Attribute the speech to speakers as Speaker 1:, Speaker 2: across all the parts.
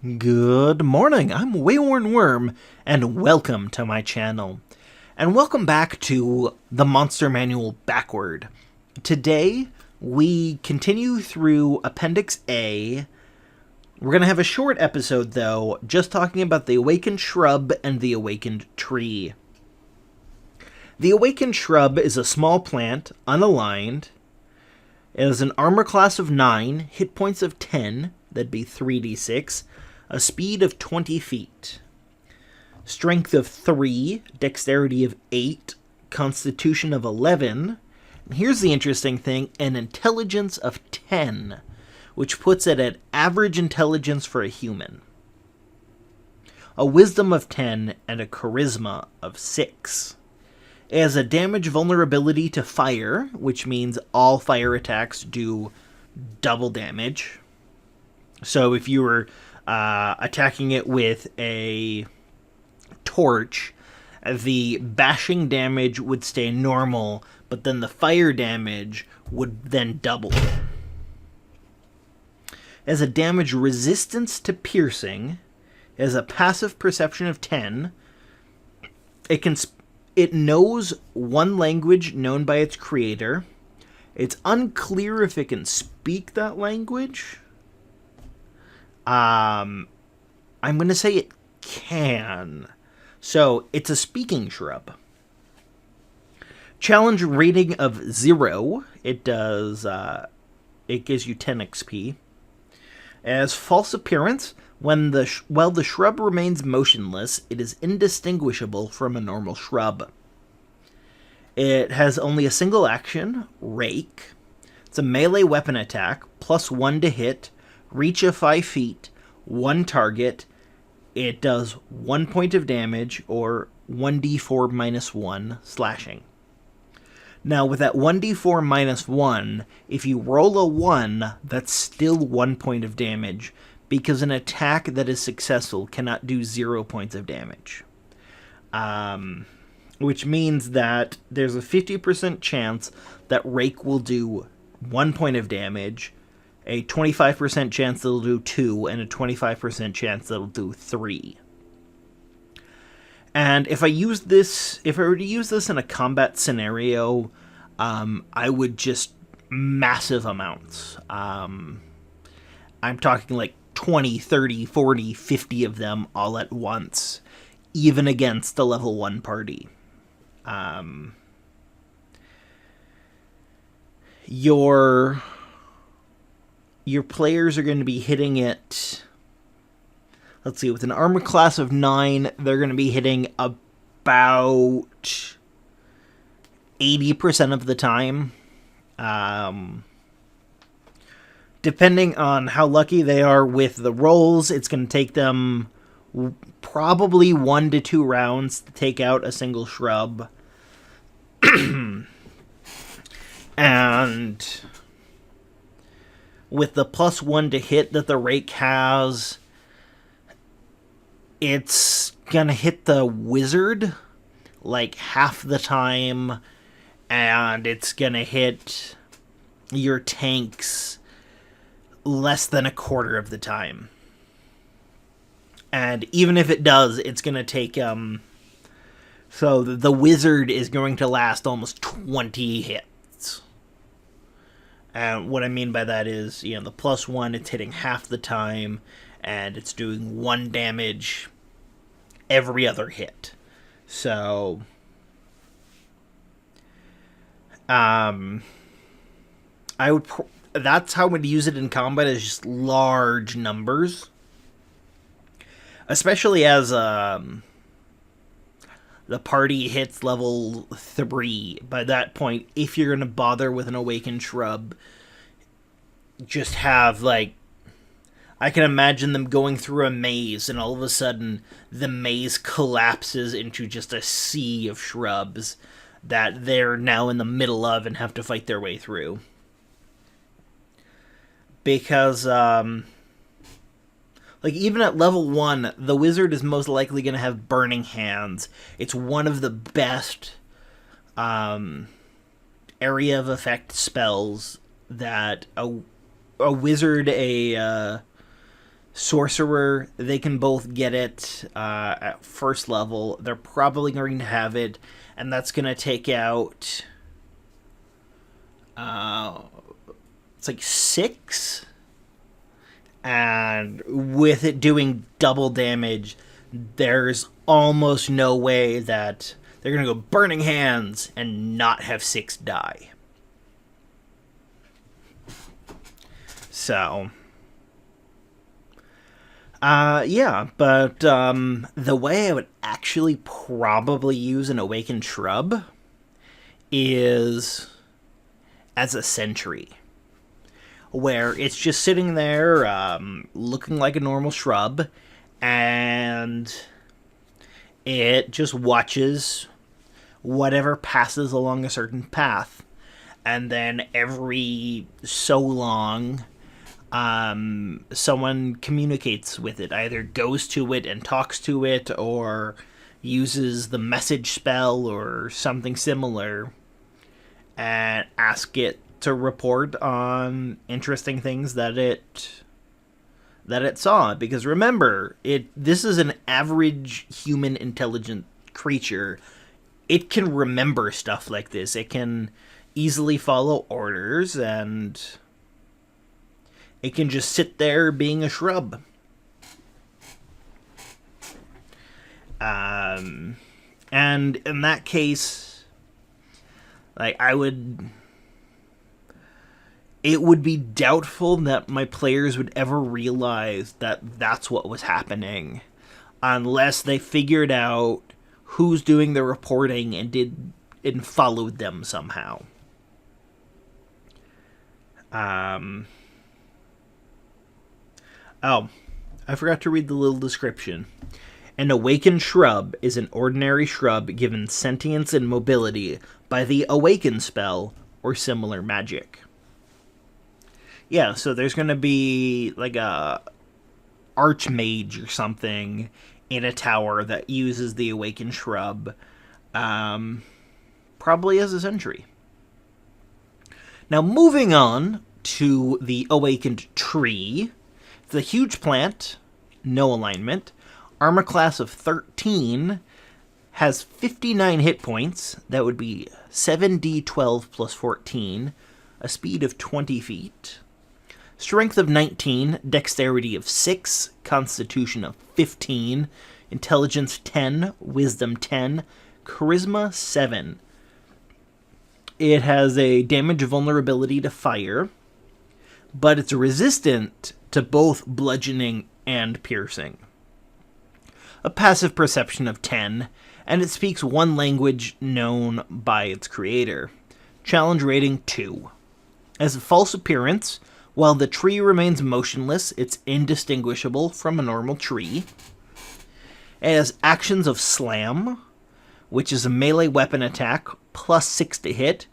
Speaker 1: Good morning, I'm WaywornWyrm, and welcome to my channel. And welcome back to the Monster Manual Backward. Today, we continue through Appendix A. We're going to have a short episode, though, just talking about the Awakened Shrub and the Awakened Tree. The Awakened Shrub is a small plant, unaligned. It has an armor class of 9, hit points of 10, that'd be 3d6, a speed of 20 feet, strength of 3, dexterity of 8, constitution of 11, and here's the interesting thing, an intelligence of 10, which puts it at average intelligence for a human, a wisdom of 10, and a charisma of 6. It has a damage vulnerability to fire, which means all fire attacks do double damage. So if you were attacking it with a torch, the bashing damage would stay normal, but then the fire damage would then double. It has a damage resistance to piercing. It has a passive perception of 10. It knows one language known by its creator. It's unclear if it can speak that language. I'm going to say it can. So, it's a speaking shrub. Challenge rating of 0. It does, it gives you 10 XP. It has false appearance. While the shrub remains motionless, it is indistinguishable from a normal shrub. It has only a single action, rake. It's a melee weapon attack, +1 to hit, reach of 5 feet, 1 target. It does 1 point of damage, or 1d4 minus 1 slashing. Now, with that 1d4 minus 1, if you roll a 1, that's still 1 point of damage, because an attack that is successful cannot do 0 points of damage. Which means that there's a 50% chance that Rake will do 1 point of damage, a 25% chance that it'll do 2, and a 25% chance that it'll do 3. And if I were to use this in a combat scenario, I would just massive amounts. I'm talking like 20, 30, 40, 50 of them all at once, even against a level 1 party. Your players are going to be hitting it, let's see, with an armor class of 9, they're going to be hitting about 80% of the time. Depending on how lucky they are with the rolls, it's going to take them probably 1 to 2 rounds to take out a single shrub. And with the +1 to hit that the Rake has, it's gonna hit the wizard like half the time, and it's gonna hit your tanks less than a quarter of the time. And even if it does, it's gonna take, so the wizard is going to last almost 20 hits. And what I mean by that is, the +1, it's hitting half the time, and it's doing 1 damage every other hit. So, that's how I would use it in combat, is just large numbers. Especially as, the party hits level 3. By that point, if you're going to bother with an Awakened Shrub, just have, like, I can imagine them going through a maze, and all of a sudden, the maze collapses into just a sea of shrubs that they're now in the middle of and have to fight their way through. Because, like, even at level 1, the wizard is most likely going to have Burning Hands. It's one of the best area of effect spells that a wizard, a Sorcerer, they can both get it at first level. They're probably going to have it, and that's going to take out... it's like 6. And with it doing double damage, there's almost no way that they're going to go Burning Hands and not have 6 die. So... yeah, but the way I would actually probably use an Awakened Shrub is as a sentry, where it's just sitting there looking like a normal shrub, and it just watches whatever passes along a certain path, and then every so long... someone communicates with it, either goes to it and talks to it, or uses the message spell or something similar, and ask it to report on interesting things that it saw. Because remember, this is an average human intelligent creature. It can remember stuff like this. It can easily follow orders, and it can just sit there being a shrub. And in that case, like, it would be doubtful that my players would ever realize that that's what was happening, unless they figured out who's doing the reporting and followed them somehow. Oh, I forgot to read the little description. An Awakened Shrub is an ordinary shrub given sentience and mobility by the Awaken spell or similar magic. Yeah, so there's going to be like a archmage or something in a tower that uses the Awakened Shrub, probably as a sentry. Now, moving on to the Awakened Tree. It's a huge plant, no alignment, armor class of 13, has 59 hit points, that would be 7d12 plus 14, a speed of 20 feet, strength of 19, dexterity of 6, constitution of 15, intelligence 10, wisdom 10, charisma 7. It has a damage vulnerability to fire, but it's resistant to both bludgeoning and piercing. A passive perception of 10, and it speaks one language known by its creator. Challenge rating 2. As a false appearance, while the tree remains motionless, it's indistinguishable from a normal tree. It has actions of Slam, which is a melee weapon attack, plus 6 to hit,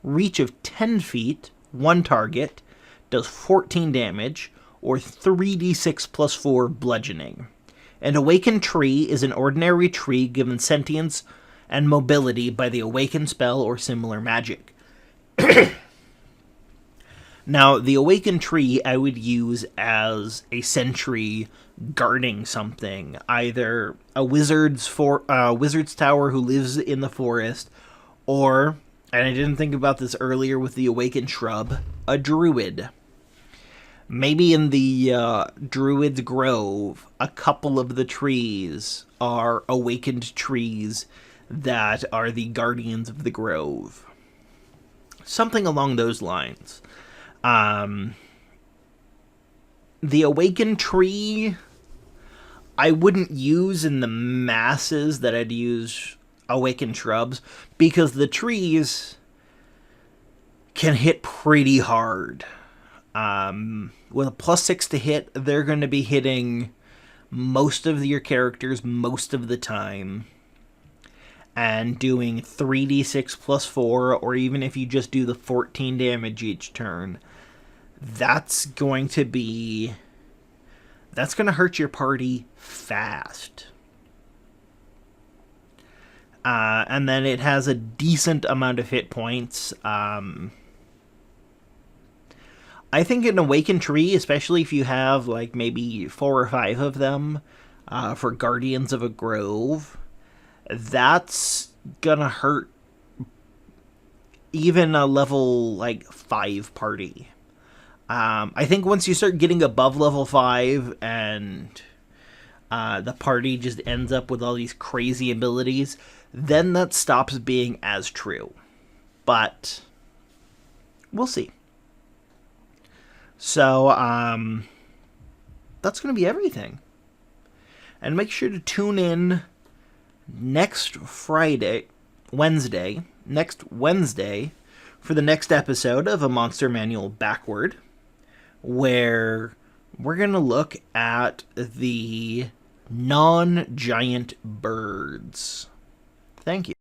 Speaker 1: reach of 10 feet, 1 target, does 14 damage, or 3d6 plus 4 bludgeoning. An Awakened Tree is an ordinary tree given sentience and mobility by the Awaken spell or similar magic. Now, the Awakened Tree I would use as a sentry guarding something, either a wizard's tower who lives in the forest, or, and I didn't think about this earlier with the Awakened Shrub, a druid. Maybe in the Druid's Grove, a couple of the trees are awakened trees that are the guardians of the grove. Something along those lines. The Awakened Tree, I wouldn't use in the masses that I'd use Awakened Shrubs, because the trees can hit pretty hard. With a plus 6 to hit, they're going to be hitting most of your characters most of the time, and doing 3d6 plus 4, or even if you just do the 14 damage each turn, that's going to hurt your party fast. And then it has a decent amount of hit points. I think an Awakened tree, especially if you have like maybe 4 or 5 of them for Guardians of a Grove, that's gonna hurt even a level like 5 party. I think once you start getting above level 5 and the party just ends up with all these crazy abilities, then that stops being as true. But we'll see. So, that's going to be everything. And make sure to tune in next Wednesday, for the next episode of A Monster Manual Backward, where we're going to look at the non-giant birds. Thank you.